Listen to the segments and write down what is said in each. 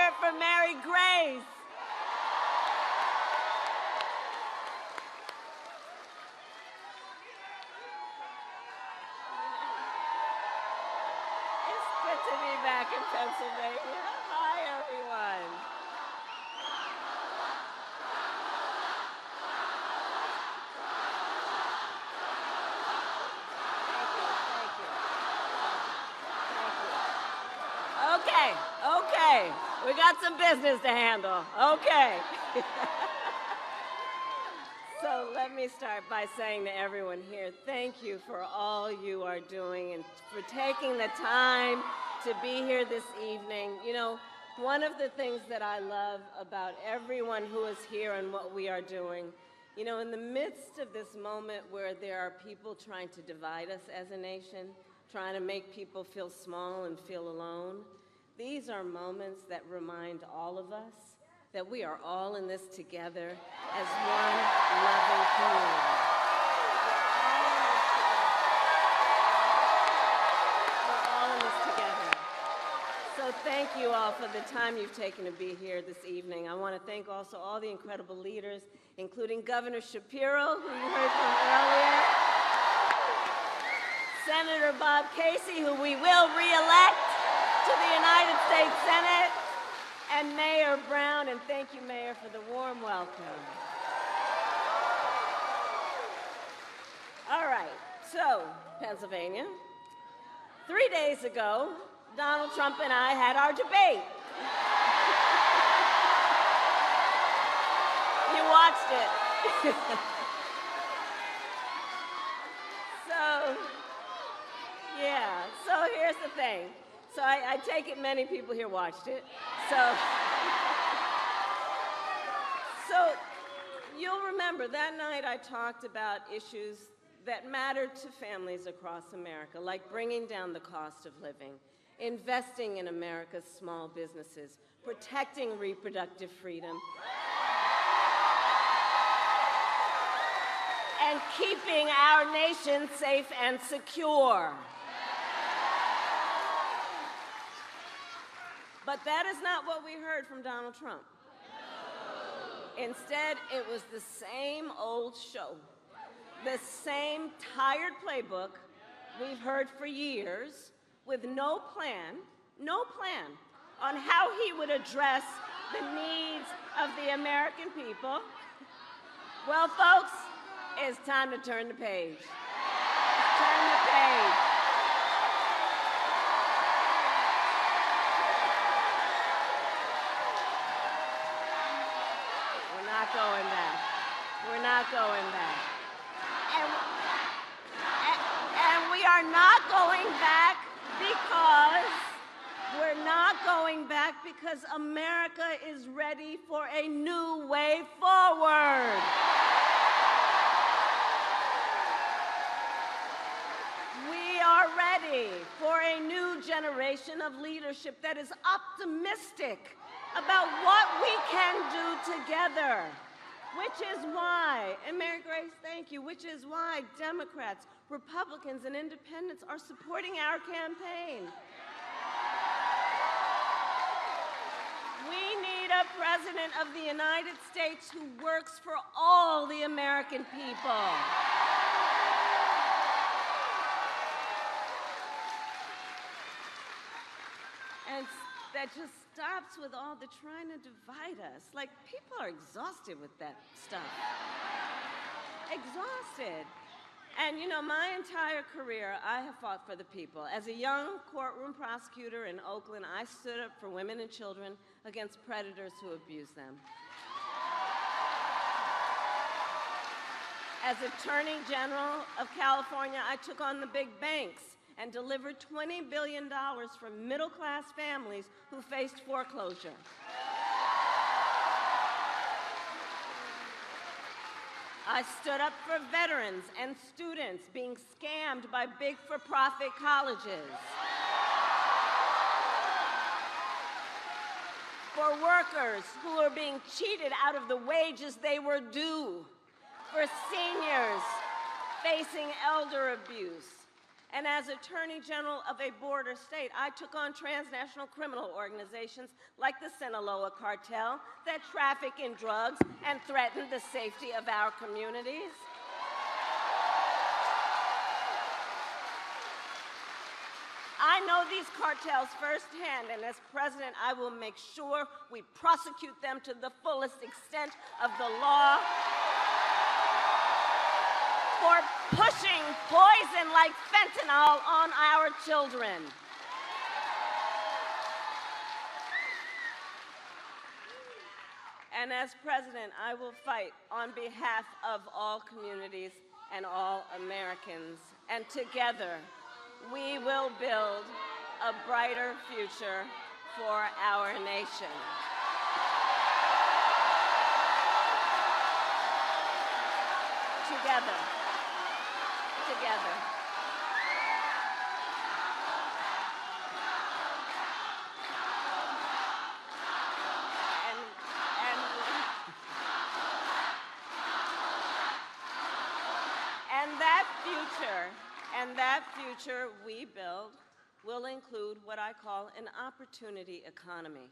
it for Mary Grace. It's good to be back in Pennsylvania. Hi, everyone. Okay, we got some business to handle. Okay. So let me start by saying to everyone here, thank you for all you are doing and for taking the time to be here this evening. You know, one of the things that I love about everyone who is here and what we are doing, you know, in the midst of this moment where there are people trying to divide us as a nation, trying to make people feel small and feel alone, these are moments that remind all of us that we are all in this together as one loving community. We're all in this together. So thank you all for the time you've taken to be here this evening. I want to thank also all the incredible leaders, including Governor Shapiro, who you heard from earlier, Senator Bob Casey, who we will re-elect to the United States Senate, and Mayor Brown, and thank you, Mayor, for the warm welcome. All right, so, Pennsylvania. 3 days ago, Donald Trump and I had our debate. You watched it. So here's the thing. So I take it many people here watched it. So you'll remember that night I talked about issues that matter to families across America, like bringing down the cost of living, investing in America's small businesses, protecting reproductive freedom, and keeping our nation safe and secure. But that is not what we heard from Donald Trump. Instead, it was the same old show, the same tired playbook we've heard for years, with no plan on how he would address the needs of the American people. Well, folks, it's time to turn the page. Turn the page. Going back. We're not going back. And we are not going back because America is ready for a new way forward. We are ready for a new generation of leadership that is optimistic about what we can do together, which is why, and Mary Grace, thank you, which is why Democrats, Republicans, and Independents are supporting our campaign. We need a president of the United States who works for all the American people. And that just stops with all the trying to divide us. Like, people are exhausted with that stuff. Exhausted. And you know, my entire career, I have fought for the people. As a young courtroom prosecutor in Oakland, I stood up for women and children against predators who abuse them. As Attorney General of California, I took on the big banks and delivered $20 billion for middle-class families who faced foreclosure. I stood up for veterans and students being scammed by big for-profit colleges. For workers who are being cheated out of the wages they were due. For seniors facing elder abuse. And as Attorney General of a border state, I took on transnational criminal organizations like the Sinaloa cartel that traffic in drugs and threaten the safety of our communities. I know these cartels firsthand, and as president, I will make sure we prosecute them to the fullest extent of the law for pushing poison like fentanyl on our children. And as president, I will fight on behalf of all communities and all Americans. And together, we will build a brighter future for our nation. Together. Together. And that future we build will include what I call an opportunity economy,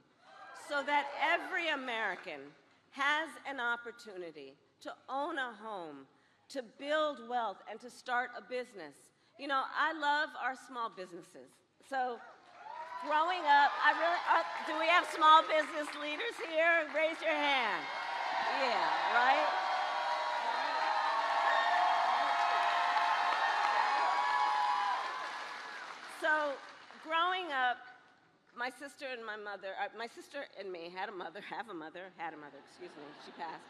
so that every American has an opportunity to own a home, to build wealth, and to start a business. You know, I love our small businesses. So growing up, do we have small business leaders here? Raise your hand. Yeah, right? So growing up, my sister and me have a mother, excuse me, she passed.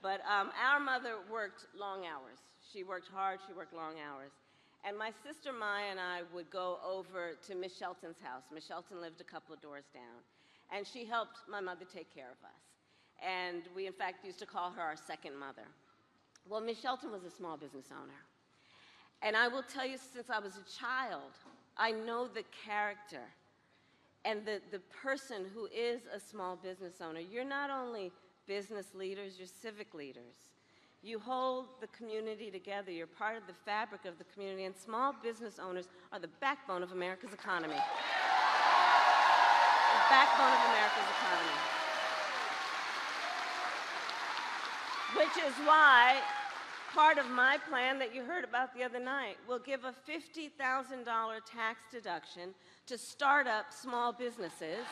But our mother worked long hours. She worked hard, she worked long hours. And my sister Maya and I would go over to Miss Shelton's house. Miss Shelton lived a couple of doors down. And she helped my mother take care of us. And we, in fact, used to call her our second mother. Well, Miss Shelton was a small business owner. And I will tell you, since I was a child, I know the character and the person who is a small business owner. You're not only business leaders, you're civic leaders. You hold the community together. You're part of the fabric of the community, and small business owners are the backbone of America's economy. The backbone of America's economy. Which is why part of my plan that you heard about the other night will give a $50,000 tax deduction to start up small businesses,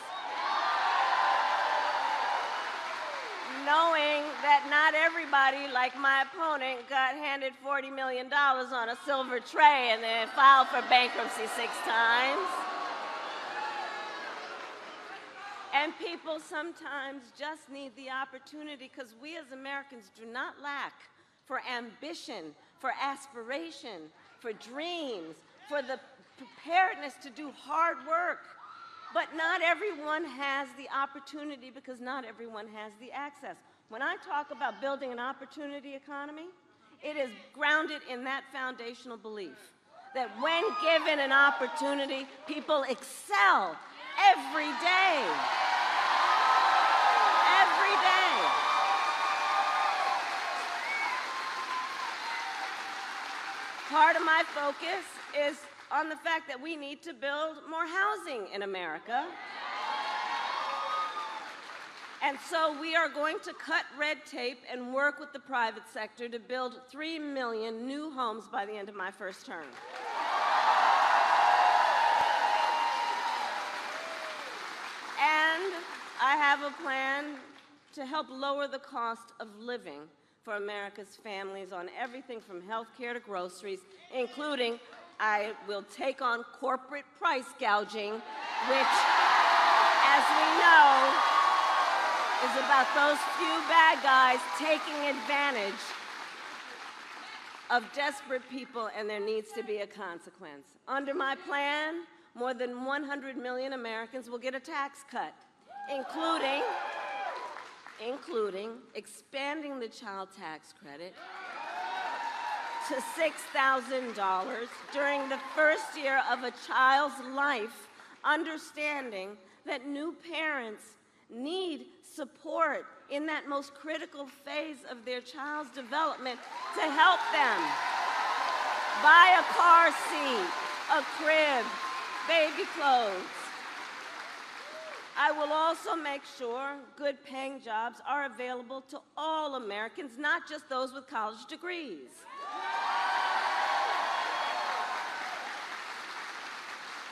knowing that not everybody, like my opponent, got handed $40 million on a silver tray and then filed for bankruptcy 6 times. And people sometimes just need the opportunity, because we as Americans do not lack for ambition, for aspiration, for dreams, for the preparedness to do hard work. But not everyone has the opportunity, because not everyone has the access. When I talk about building an opportunity economy, it is grounded in that foundational belief that when given an opportunity, people excel every day. Every day. Part of my focus is on the fact that we need to build more housing in America. And so we are going to cut red tape and work with the private sector to build 3 million new homes by the end of my first term. And I have a plan to help lower the cost of living for America's families on everything from health care to groceries, including I will take on corporate price gouging, which, as we know, is about those few bad guys taking advantage of desperate people, and there needs to be a consequence. Under my plan, more than 100 million Americans will get a tax cut, including expanding the child tax credit to $6,000 during the first year of a child's life, understanding that new parents need support in that most critical phase of their child's development to help them buy a car seat, a crib, baby clothes. I will also make sure good paying jobs are available to all Americans, not just those with college degrees.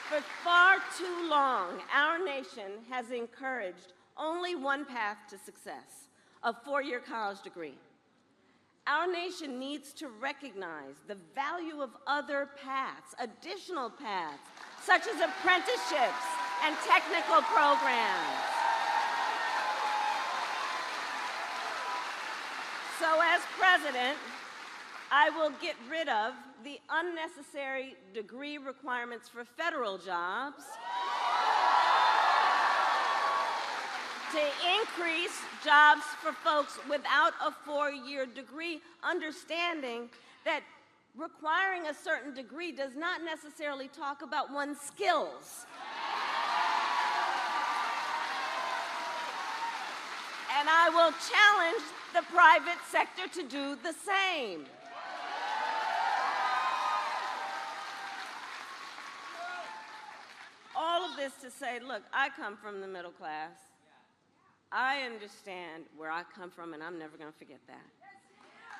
For far too long, our nation has encouraged only one path to success, a four-year college degree. Our nation needs to recognize the value of other paths, additional paths, such as apprenticeships and technical programs. So as president, I will get rid of the unnecessary degree requirements for federal jobs to increase jobs for folks without a four-year degree, understanding that requiring a certain degree does not necessarily talk about one's skills. And I will challenge the private sector to do the same. All of this to say, look, I come from the middle class. I understand where I come from, and I'm never going to forget that.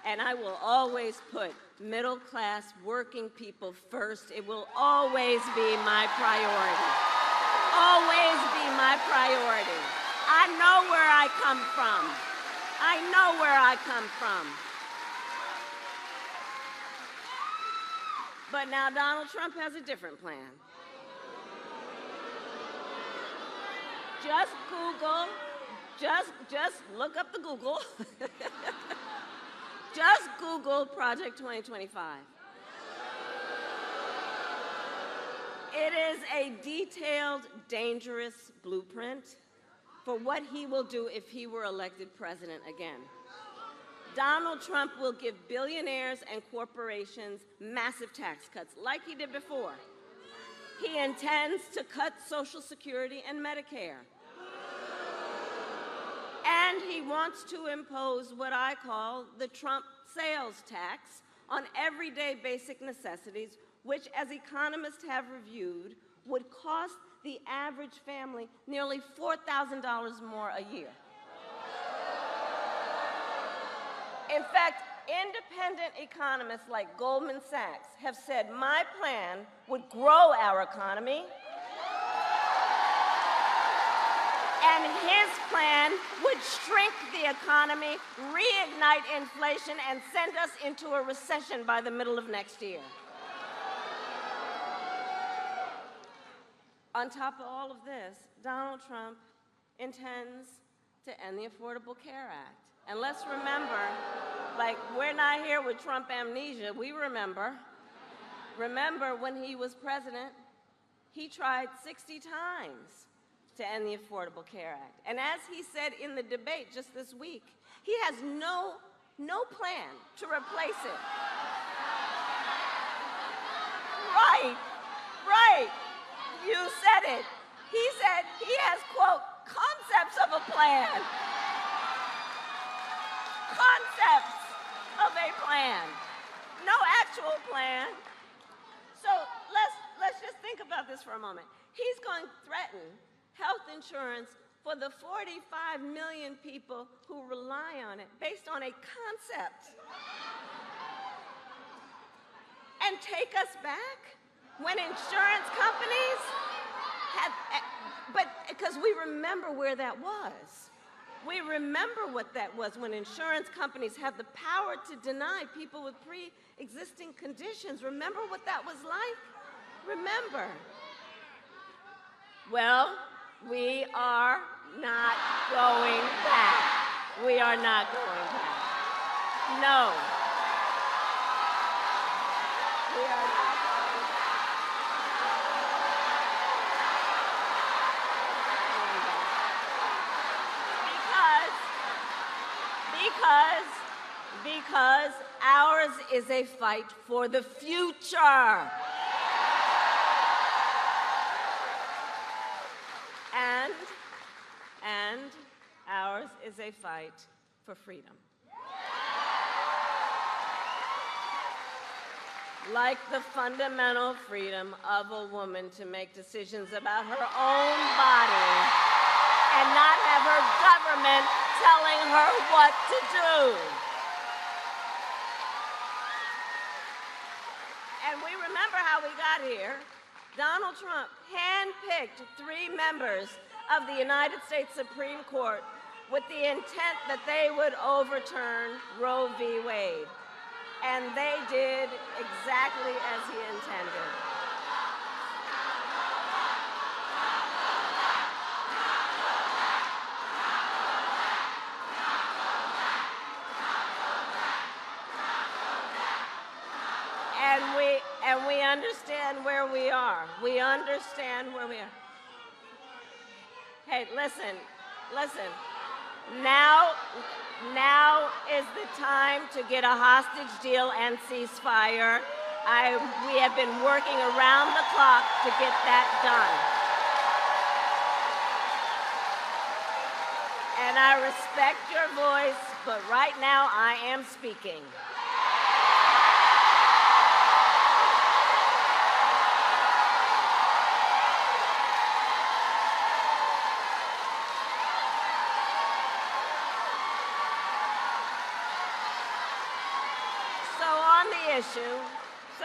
And I will always put middle-class working people first. It will always be my priority. Always be my priority. I know where I come from. I know where I come from. But now Donald Trump has a different plan. Just Google, just look up the Google. Just Google Project 2025. It is a detailed, dangerous blueprint for what he will do if he were elected president again. Donald Trump will give billionaires and corporations massive tax cuts, like he did before. He intends to cut Social Security and Medicare. And he wants to impose what I call the Trump sales tax on everyday basic necessities, which, as economists have reviewed, would cost the average family nearly $4,000 more a year. In fact, independent economists like Goldman Sachs have said my plan would grow our economy, and his plan would shrink the economy, reignite inflation, and send us into a recession by the middle of next year. On top of all of this, Donald Trump intends to end the Affordable Care Act. And let's remember, like, we're not here with Trump amnesia. We remember. Remember when he was president, he tried 60 times to end the Affordable Care Act. And as he said in the debate just this week, he has no plan to replace it. Right. You said it. He said he has, quote, concepts of a plan. Concepts of a plan. No actual plan. So let's just think about this for a moment. He's going to threaten health insurance for the 45 million people who rely on it based on a concept. And take us back when insurance companies had, but because we remember where that was. We remember what that was when insurance companies had the power to deny people with pre-existing conditions. Remember what that was like? Remember. Well, we are not going back. We are not going back. No. We are not going back. Because ours is a fight for the future. And ours is a fight for freedom. like the fundamental freedom of a woman to make decisions about her own body and not have her government telling her what to do. And we remember how we got here. Donald Trump handpicked 3 members of the United States Supreme Court with the intent that they would overturn Roe v. Wade. And they did exactly as he intended. And we understand where we are. We understand where we are. Hey, listen. Now is the time to get a hostage deal and ceasefire. We have been working around the clock to get that done. And I respect your voice, but right now I am speaking.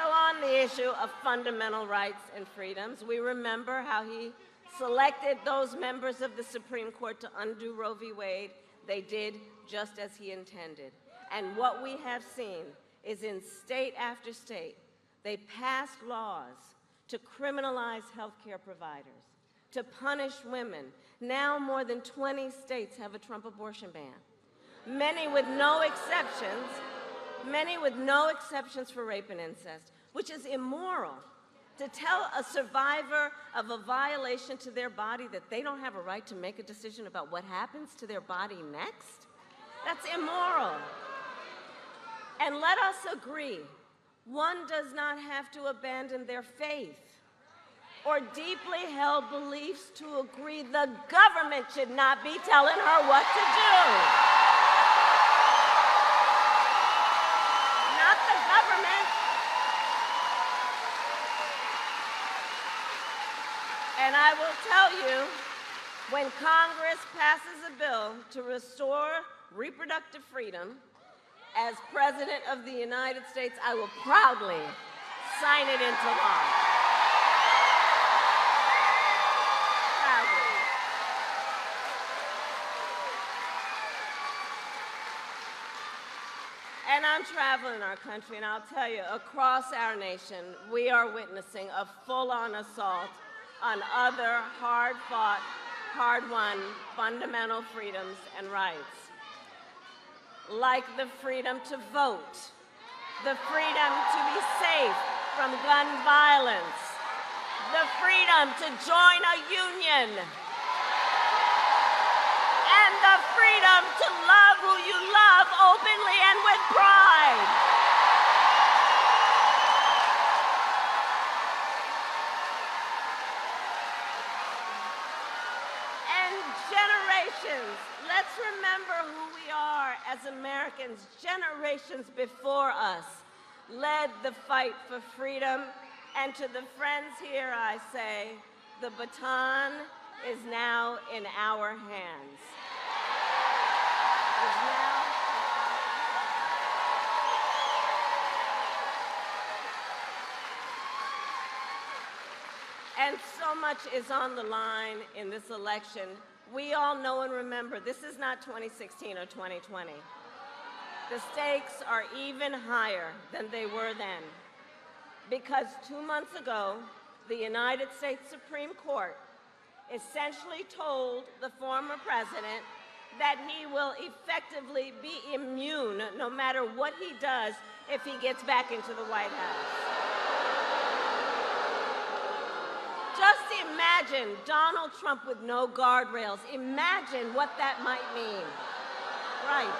On the issue of fundamental rights and freedoms, we remember how he selected those members of the Supreme Court to undo Roe v. Wade. They did just as he intended. And what we have seen is in state after state, they passed laws to criminalize healthcare providers, to punish women. Now more than 20 states have a Trump abortion ban. Many with no exceptions for rape and incest, which is immoral. To tell a survivor of a violation to their body that they don't have a right to make a decision about what happens to their body next, that's immoral. And let us agree, one does not have to abandon their faith or deeply held beliefs to agree the government should not be telling her what to do. Not the government. And I will tell you, when Congress passes a bill to restore reproductive freedom, as President of the United States, I will proudly sign it into law. Proudly. And I'm traveling our country, and I'll tell you, across our nation, we are witnessing a full-on assault on other hard-fought, hard-won fundamental freedoms and rights, like the freedom to vote, the freedom to be safe from gun violence, the freedom to join a union, and the freedom to love who you love openly and with pride. Let's remember who we are as Americans. Generations before us led the fight for freedom. And to the friends here, I say, the baton is now in our hands. And so much is on the line in this election. We all know and remember, this is not 2016 or 2020. The stakes are even higher than they were then. Because 2 months ago, the United States Supreme Court essentially told the former president that he will effectively be immune no matter what he does if he gets back into the White House. Just imagine Donald Trump with no guardrails. Imagine what that might mean. Right.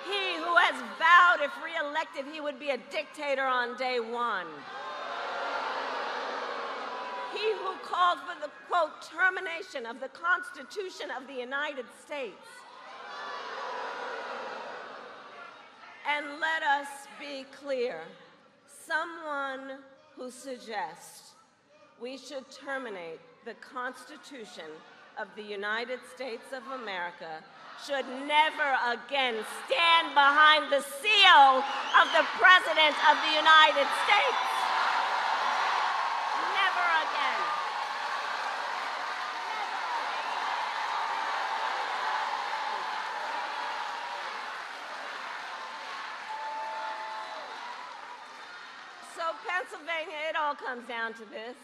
He who has vowed if reelected he would be a dictator on day one. He who called for the, quote, termination of the Constitution of the United States. And let us be clear. Someone who suggests we should terminate the Constitution of the United States of America should never again stand behind the seal of the President of the United States. Never again. So Pennsylvania, it all comes down to this.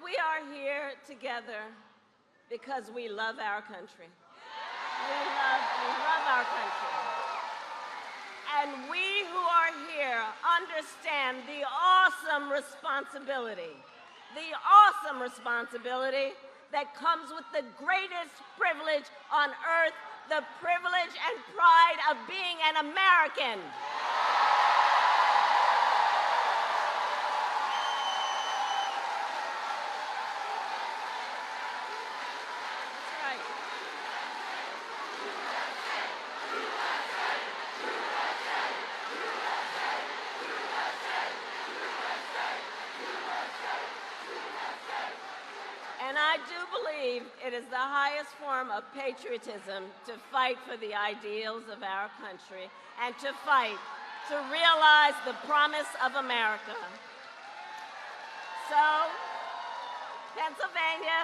We are here together because we love our country. We love our country. And we who are here understand the awesome responsibility that comes with the greatest privilege on earth, the privilege and pride of being an American. And I do believe it is the highest form of patriotism to fight for the ideals of our country and to fight to realize the promise of America. So, Pennsylvania,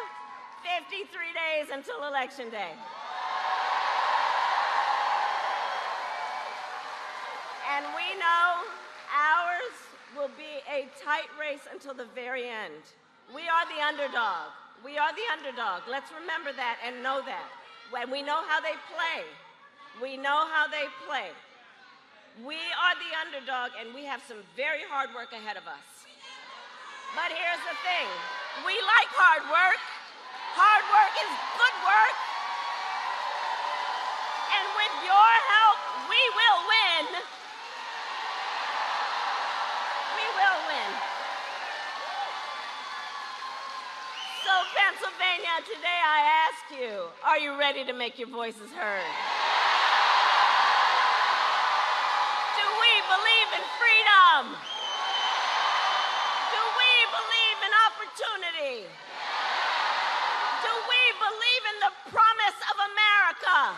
53 days until Election Day. And we know ours will be a tight race until the very end. We are the underdog. We are the underdog. Let's remember that and know that. When we know how they play. We know how they play. We are the underdog, and we have some very hard work ahead of us. But here's the thing. We like hard work. Hard work is good work. And with your help, we will win. We will win. So Pennsylvania, today I ask you, are you ready to make your voices heard? Do we believe in freedom? Do we believe in opportunity? Do we believe in the promise of America?